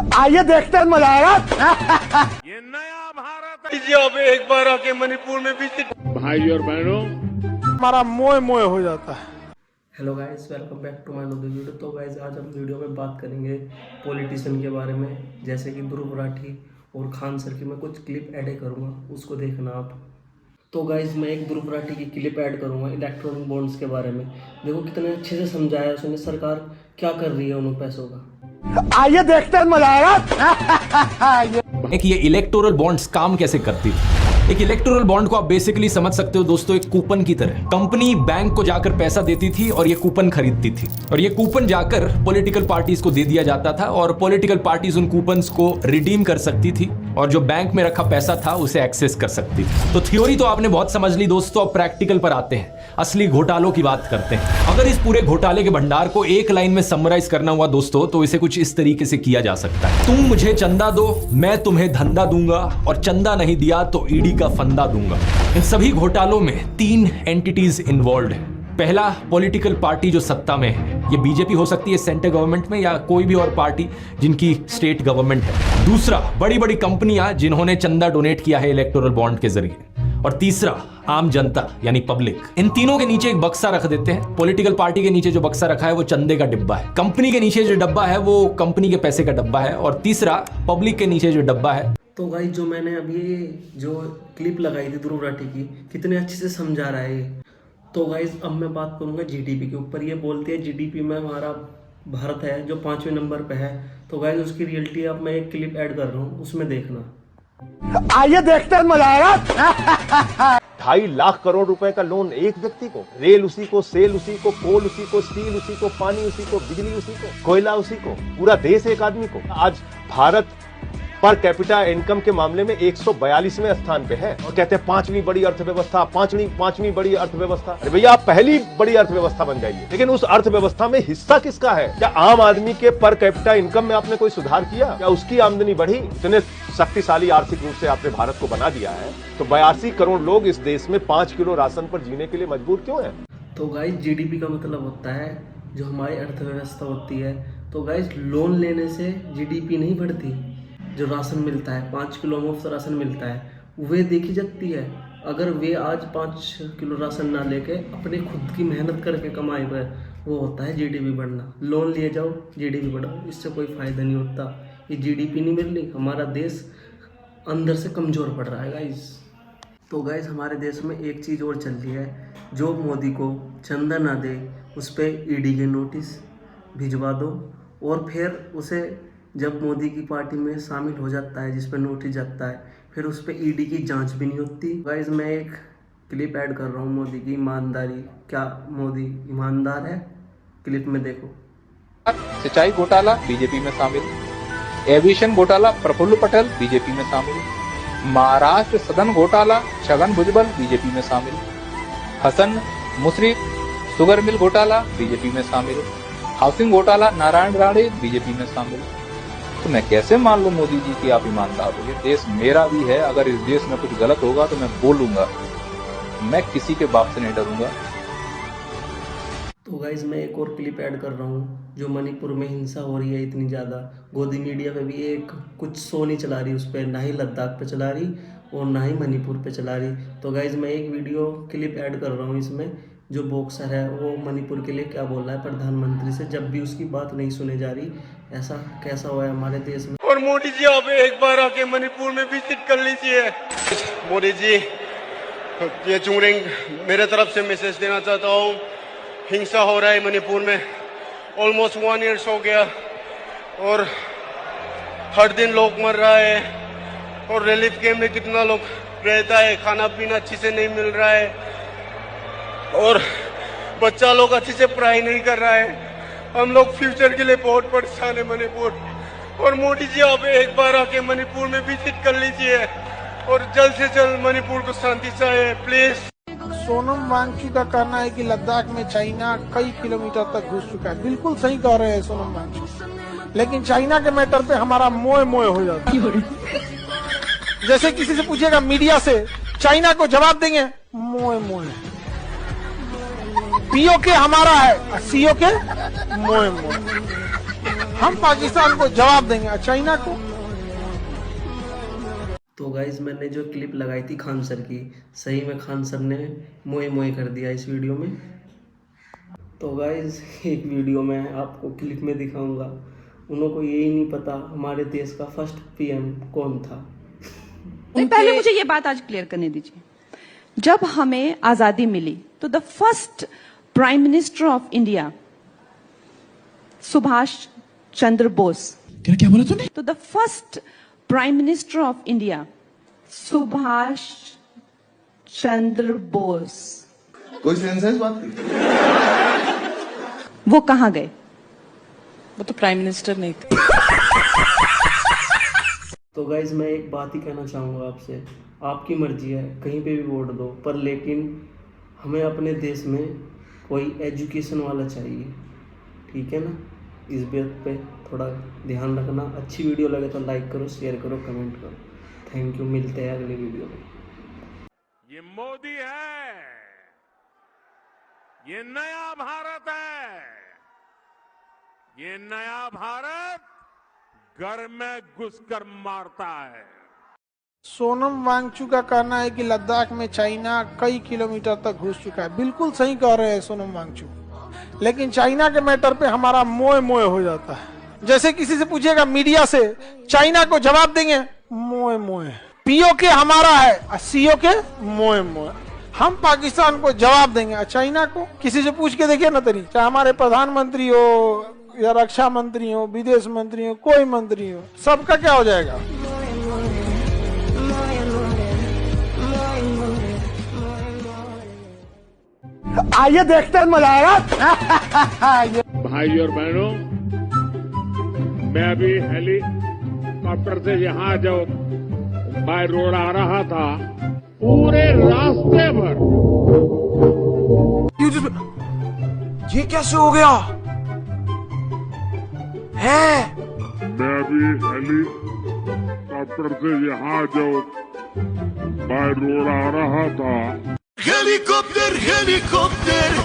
आइए देखते हैं, मजा आएगा। ये नया भारत है। एक बार आके मणिपुर में विजिट। भाई और बहनों, हमारा मोह मोह हो जाता है। Hello guys, welcome back to my another video. तो गाइस आज हम वीडियो में बात करेंगे पॉलिटिशियन के बारे में, जैसे कि ध्रुव राठी और खान सर की मैं कुछ क्लिप ऐड करूँगा, उसको देखना आप। तो गाइस मैं एक ध्रुव राठी की क्लिप ऐड करूँगा इलेक्ट्रॉनिक बॉन्ड्स के बारे में। देखो कितने अच्छे से समझाया उसने, सरकार क्या कर रही है उन पैसों का। आइए देखते हैं, मजा आएगा। एक ये इलेक्टोरल बॉन्ड्स काम कैसे करती है। एक इलेक्टोरल बॉन्ड को आप बेसिकली समझ सकते हो दोस्तों, एक कूपन की तरह। कंपनी बैंक को जाकर पैसा देती थी और ये कूपन खरीदती थी, और ये कूपन जाकर पॉलिटिकल पार्टीज को दे दिया जाता था, और पॉलिटिकल पार्टीज उन कूपन्स को रिडीम कर सकती थी और जो बैंक में रखा पैसा था उसे एक्सेस कर सकती थी। तो थ्योरी तो आपने बहुत समझ ली दोस्तों, अब प्रैक्टिकल पर आते हैं, असली घोटालों की बात करते हैं। अगर इस पूरे घोटाले के भंडार को एक लाइन में समराइज करना हुआ दोस्तों, तो इसे कुछ इस तरीके से किया जा सकता है। तुम मुझे चंदा दो, मैं तुम्हें धंधा दूंगा, और चंदा नहीं दिया तो ईडी का फंदा दूंगा। इन सभी घोटालों में 3 एंटिटीज इन्वॉल्व है। पहला, पॉलिटिकल पार्टी जो सत्ता में है, ये बीजेपी हो सकती है सेंट्रल गवर्नमेंट में, या कोई भी और पार्टी जिनकी स्टेट गवर्नमेंट है। दूसरा, बड़ी बड़ी कंपनियां जिन्होंने चंदा डोनेट किया है इलेक्टोरल बॉन्ड के जरिए। और तीसरा, आम जनता यानी पब्लिक। इन तीनों के नीचे एक बक्सा रख देते हैं। पॉलिटिकल पार्टी के नीचे जो बक्सा रखा है वो चंदे का डिब्बा है, कंपनी के नीचे जो डब्बा है वो कंपनी के पैसे का डब्बा है, और तीसरा पब्लिक के नीचे जो डब्बा है। तो गाइस जो मैंने अभी जो क्लिप लगाई थी ध्रुव राठी की, कितने अच्छे से समझा रहा है ये। तो गाइस अब मैं बात करूंगा जीडीपी के ऊपर। ये बोलते हैं जीडीपी में हमारा भारत है जो 5वें नंबर पे है। तो गाइस उसकी रियलिटी अब मैं एक क्लिप ऐड कर रहा हूँ, उसमें देखना। आइए देखते हैं, मजा आएगा। 2.5 लाख करोड़ रुपए का लोन एक व्यक्ति को, रेल उसी को, सेल उसी को, कोल उसी को, स्टील उसी को, पानी उसी को, बिजली उसी को, कोयला उसी को, पूरा देश एक आदमी को। आज भारत पर कैपिटा इनकम के मामले में 142वें स्थान पे है, और कहते हैं 5वीं बड़ी अर्थव्यवस्था, पांचवी बड़ी अर्थव्यवस्था। अरे भैया, आप पहली बड़ी अर्थव्यवस्था बन जाइए, लेकिन उस अर्थव्यवस्था में हिस्सा किसका है? क्या आम आदमी के पर कैपिटा इनकम में आपने कोई सुधार किया? क्या उसकी आमदनी बढ़ी? इतने शक्तिशाली आर्थिक रूप से आपने भारत को बना दिया है, तो 82 करोड़ लोग इस देश में 5 किलो राशन पर जीने के लिए मजबूर क्यों है? तो गाइस जीडीपी का मतलब होता है जो हमारी अर्थव्यवस्था होती है। तो गाइस लोन लेने से जीडीपी नहीं बढ़ती। जो राशन मिलता है, 5 किलो मुफ्त राशन मिलता है, वे देखी जाती है। अगर वे आज 5 किलो राशन ना लेके अपने खुद की मेहनत करके कमाए हुए, वो होता है जीडीपी बढ़ना। लोन लिए जाओ, जीडीपी बढ़ाओ, इससे कोई फायदा नहीं होता। ये जीडीपी नहीं मिल रही, हमारा देश अंदर से कमज़ोर पड़ रहा है गाइस। तो गाइस हमारे देश में एक चीज़ और चल रही है, जो मोदी को चंदा ना दे उस पर ईडी के नोटिस भिजवा दो, और फिर उसे जब मोदी की पार्टी में शामिल हो जाता है, जिस पर नोटिस जाता है, फिर उस पर ईडी की जांच भी नहीं होती। गाइस मैं एक क्लिप ऐड कर रहा हूँ मोदी की ईमानदारी। क्या मोदी ईमानदार है? क्लिप में देखो। सिंचाई घोटाला बीजेपी में शामिल, एविएशन घोटाला प्रफुल्ल पटेल बीजेपी में शामिल, महाराष्ट्र सदन घोटाला छगन भुजबल बीजेपी में शामिल, हसन मुशर्रफ शुगर मिल घोटाला बीजेपी में शामिल, हाउसिंग घोटाला नारायण राणे बीजेपी में शामिल। तो मैं कैसे मान लूं मोदी जी की आप ईमानदार हो? ये देश मेरा भी है, अगर इस देश में कुछ गलत होगा तो मैं बोलूंगा, मैं किसी के बाप से नहीं डरूंगा। तो गाइज मैं एक और क्लिप ऐड कर रहा हूँ, जो मणिपुर में हिंसा हो रही है इतनी ज़्यादा। गोदी मीडिया पे भी एक कुछ शो नहीं चला रही, उस पर ना ही लद्दाख पे चला रही और ना ही मणिपुर पे चला रही। तो गाइज मैं एक वीडियो क्लिप ऐड कर रहा हूँ इसमें, जो बॉक्सर है वो मणिपुर के लिए क्या बोल रहा है प्रधानमंत्री से, जब भी उसकी बात नहीं सुनी जा रही। ऐसा कैसा हुआ है हमारे देश में। और मोदी जी आप एक बार आके मणिपुर में विजिट कर लीजिए। मोदी जी, ये चुंगरिंग मेरे तरफ से मैसेज देना चाहता हूँ। हिंसा हो रहा है मणिपुर में, ऑलमोस्ट 1 ईयर हो गया, और हर दिन लोग मर रहा है, और रिलीफ कैंप में कितना लोग रहता है, खाना पीना अच्छी से नहीं मिल रहा है, और बच्चा लोग अच्छे से पढ़ाई नहीं कर रहा है। हम लोग फ्यूचर के लिए बहुत परेशान है मणिपुर। और मोदी जी आप एक बार आके मणिपुर में विजिट कर लीजिए, और जल्द से जल्द मणिपुर को शांति चाहिए प्लीज। सोनम वांगचुक का कहना है कि लद्दाख में चाइना कई किलोमीटर तक घुस चुका है। बिल्कुल सही कह रहे हैं सोनम वांगचुक, लेकिन चाइना के मैटर पे हमारा मोह मोह हो जाता है। जैसे किसी से पूछिएगा मीडिया से, चाइना को जवाब देंगे मोह मोह। पीओके हमारा है, सीओ के मोह मोह। हम पाकिस्तान को जवाब देंगे और चाइना को। तो गाइज मैंने जो क्लिप लगाई थी खान सर की, सही में खान सर ने मोए मोए कर दिया इस वीडियो में। तो गाइज एक वीडियो में आपको क्लिप में दिखाऊंगा, उनको यही नहीं पता हमारे देश का फर्स्ट पीएम कौन था। नहीं, पहले मुझे ये बात आज क्लियर करने दीजिए। जब हमें आजादी मिली तो the first prime minister of India Subhash Chandra Bose. क्या बोला तूने? तो the first prime minister of India Subhash Chandra Bose, कोई सेंस है इस बात की? वो कहाँ गए? वो तो प्राइम मिनिस्टर नहीं थे। तो गाइज मैं एक बात ही कहना चाहूँगा आपसे, आपकी मर्जी है कहीं पे भी वोट दो, पर लेकिन हमें अपने देश में कोई एजुकेशन वाला चाहिए, ठीक है ना। इस बात पे थोड़ा ध्यान रखना। अच्छी वीडियो लगे तो लाइक करो, शेयर करो, कमेंट करो। थैंक यू, मिलते हैं अगले वीडियो में। ये मोदी है, ये नया भारत है, ये नया भारत घर में घुसकर मारता है। सोनम वांगचुक का कहना है कि लद्दाख में चाइना कई किलोमीटर तक घुस चुका है। बिल्कुल सही कह रहे हैं सोनम वांगचुक, लेकिन चाइना के मैटर पे हमारा मोए मोए हो जाता है। जैसे किसी से पूछिएगा मीडिया से, चाइना को जवाब देंगे मोए मोए। पीओके हमारा है और सीओके मोए मोए। हम पाकिस्तान को जवाब देंगे और चाइना को। किसी से पूछ के देखिए ना तरी, चाहे हमारे प्रधानमंत्री हो या रक्षा मंत्री हो, विदेश मंत्री हो, कोई मंत्री हो, सबका क्या हो जाएगा। आइए देखते हैं, मजा आएगा। भाई और बहनों, मैं अभी हेलीकॉप्टर से यहाँ जो बाय रोड आ रहा था, पूरे रास्ते भर ये कैसे हो गया है? मैं अभी हेलीकॉप्टर से यहाँ जो बाय रोड आ रहा था, हेलीकॉप्टर हेलीकॉप्टर